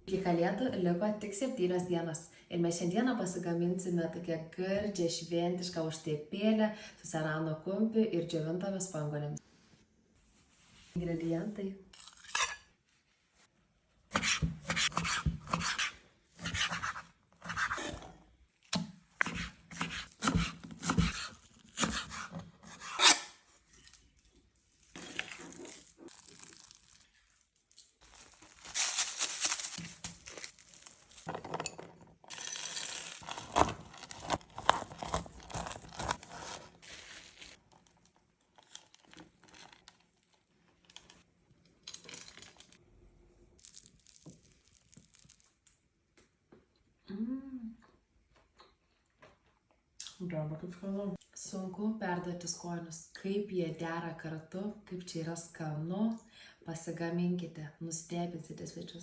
Iki kalėdų liko tik 7 dienos ir mes šiandieną pasigaminsime tokią gardžią šventišką užtepėlę su serano kumpiu ir džiovintomis spanguolėmis. Ingredientai. Blemba, kaip skanu. Sunku perduoti skonius, kaip jie dera kartu, kaip čia yra skanu. Pasigaminkite, nustebinsite svečius.